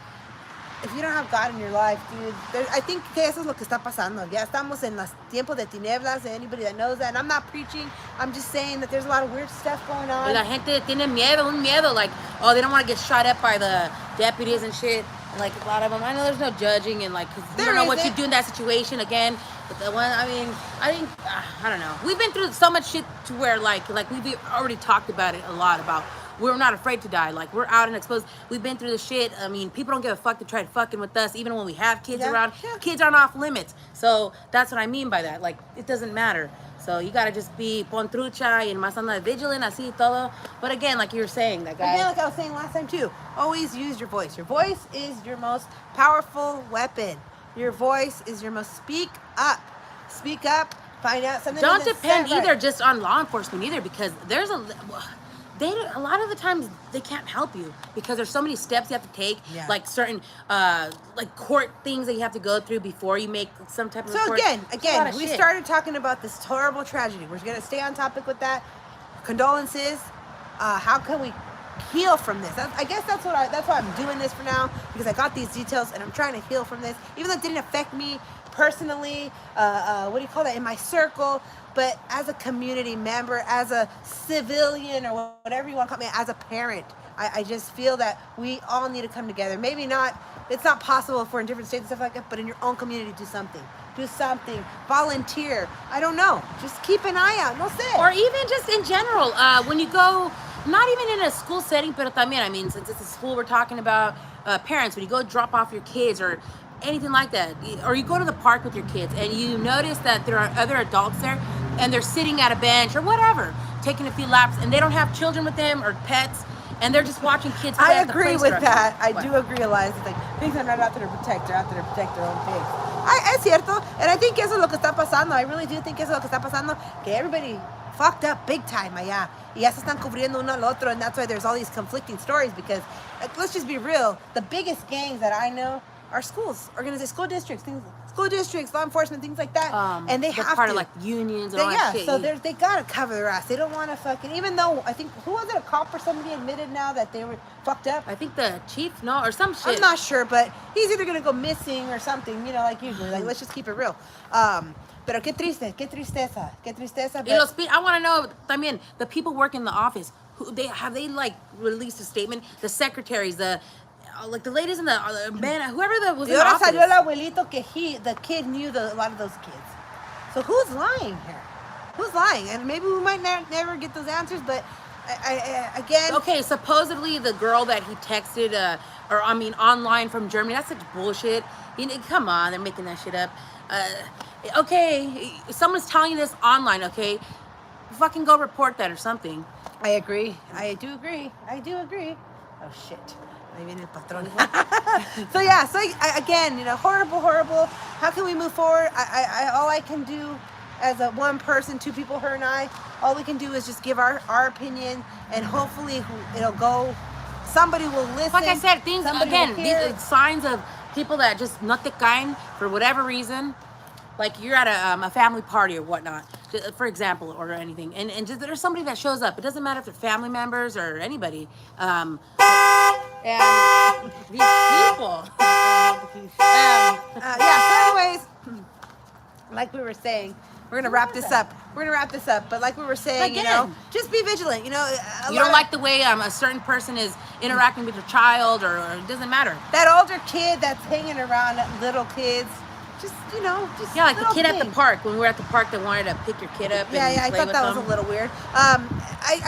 if you don't have God in your life, dude, I think que eso es lo que está pasando. Ya estamos en los tiempos de tinieblas, anybody that knows that. And I'm not preaching. I'm just saying that there's a lot of weird stuff going on. La gente tiene miedo, un miedo. Like, oh, they don't want to get shot up by the deputies and shit. And like, a lot of them, I know there's no judging and like, cause you don't know what you do in that situation again. But the one, I mean, I think, I don't know. We've been through so much shit to where like we've already talked about it a lot about we're not afraid to die. Like, we're out and exposed. We've been through the shit. I mean, people don't give a fuck to try fucking with us, even when we have kids around. Yeah. Kids aren't off limits. So that's what I mean by that. Like, it doesn't matter. So you gotta just be pon trucha y más anda vigilant, así y todo. But again, like you were saying, that guy. Again, like I was saying last time too, always use your voice. Your voice is your most powerful weapon. Your voice is your most, speak up. Speak up, find out something. Don't depend either just on law enforcement either, because there's a lot of the times they can't help you because there's so many steps you have to take, like certain like court things that you have to go through before you make some type of report. So again, we started talking about this horrible tragedy. We're gonna stay on topic with that. Condolences. How can we heal from this? I guess that's why I'm doing this for now, because I got these details and I'm trying to heal from this, even though it didn't affect me personally. What do you call that? In my circle. But as a community member, as a civilian, or whatever you want to call me, as a parent, I just feel that we all need to come together. Maybe not, it's not possible if we're in different states and stuff like that, but in your own community, do something. do something, volunteer. I don't know. Just keep an eye out. No sé. Or even just in general, when you go, not even in a school setting, pero también, I mean, since it's a school we're talking about, parents, when you go drop off your kids or anything like that, or you go to the park with your kids and you notice that there are other adults there and they're sitting at a bench or whatever, taking a few laps, and they don't have children with them or pets, and they're just watching kids play I at the agree play with structure. that. I do agree, Elias. It's like, pigs are not out there to protect. They're out there to protect their own pigs. Es cierto. And I think eso es lo que está pasando. I really do think eso es lo que está pasando. Que everybody fucked up big time allá. Y ya se están cubriendo uno al otro. And that's why there's all these conflicting stories. Because, like, let's just be real. The biggest gangs that I know are schools, school districts, law enforcement, things like that. And they they're have part to. of like unions and all that shit. So they gotta cover their ass. They don't want to fucking. Even though I think who was it, a cop or somebody admitted now that they were fucked up. I think the chief, no, or some shit. I'm not sure, but he's either gonna go missing or something. You know, like usually. Like let's just keep it real. Pero qué triste, qué tristeza. I want to know también the people working in the office. Who they like released a statement? The secretaries, like the ladies in the man, whoever that was in Y the ahora office. salió el abuelito que the kid knew a lot of those kids. So who's lying here? Who's lying? And maybe we might never get those answers, but again. Okay, supposedly the girl that he texted, online from Germany. That's such bullshit. Come on, they're making that shit up. Okay, someone's telling you this online. Okay, fucking go report that or something. I agree. I do agree. Oh shit. Ahí viene el patrón. So again, horrible. How can we move forward? All I can do as a one person, two people, her and I, all we can do is just give our opinion, and hopefully it'll go. Somebody will listen. Like I said, things again, these signs of people that just not te caen for whatever reason. Like you're at a family party or whatnot, for example, or anything, and just there's somebody that shows up. It doesn't matter if they're family members or anybody. And these people. So anyways, like we were saying, we're gonna wrap this up. But like we were saying, just be vigilant. You don't like the way a certain person is interacting with your child, or it doesn't matter. That older kid that's hanging around little kids. Just like the kid at the park, when we were at the park that wanted to pick your kid up. I thought that was a little weird.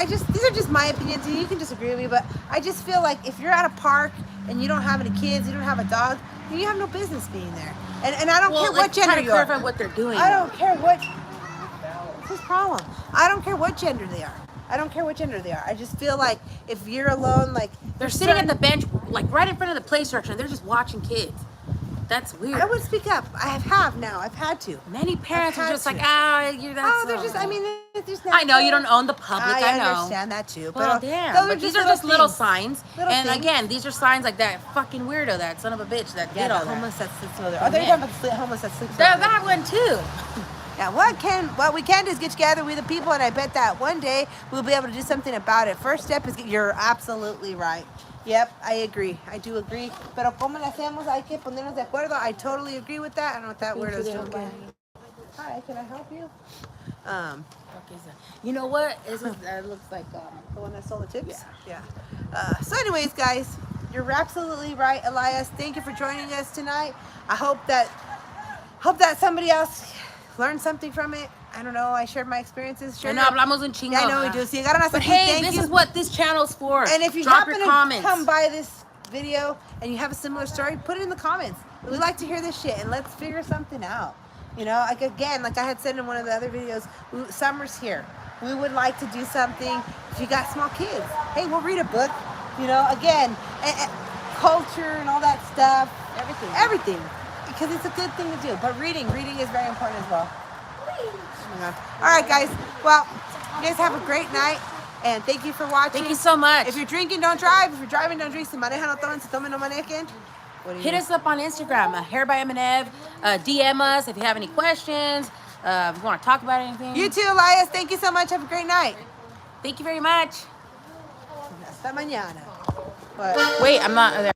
These are just my opinions, and you can disagree with me, but I just feel like if you're at a park and you don't have any kids, you don't have a dog, then you have no business being there. And I don't care what gender you are. What they're doing. I don't care what. What's his problem? I don't care what gender they are. I just feel like if you're alone, like they're sitting at the bench, like right in front of the play structure, and they're just watching kids. That's weird. I would speak up. I have now. I've had to. Many parents are just like, they're just. I mean, it's just. I know you don't own the public. I know. I understand that too. Well, damn. But these are just little signs. And again, these are signs like that fucking weirdo, that son of a bitch that did all that. Homeless that sleeps over there. Oh, they're talking about the homeless that sleeps over there. That one too. Yeah, what we can do is get together with the people, and I bet that one day we'll be able to do something about it. First step is you're absolutely right. Yep, I agree. I do agree. Pero como le hacemos, hay que ponernos de acuerdo. I totally agree with that. I don't know what that word is. Hi, can I help you? You know what? That looks like the one that sold the tips? Yeah. So anyways, guys, you're absolutely right, Elias. Thank you for joining us tonight. I hope that somebody else learned something from it. I don't know. I shared my experiences. Hablamos un chingo. Yeah, I know we do. So you got us. But hey, this is what this channel's for. And if you happen to come by this video and you have a similar story, put it in the comments. We like to hear this shit, and let's figure something out. Like again, like I had said in one of the other videos, summer's here. We would like to do something. If you got small kids, hey, we'll read a book. Again, culture and all that stuff. Everything. Because it's a good thing to do. But reading is very important as well. All right, guys. Well, you guys have a great night, and thank you for watching. Thank you so much. If you're drinking, don't drive. If you're driving, don't drink. Si manejan, no tomen. Si tomen, no manejen. Hit us up on Instagram, Hair by M&Ev. DM us if you have any questions. If you want to talk about anything. You too, Elias. Thank you so much. Have a great night. Thank you very much. Hasta mañana. Wait, I'm not there.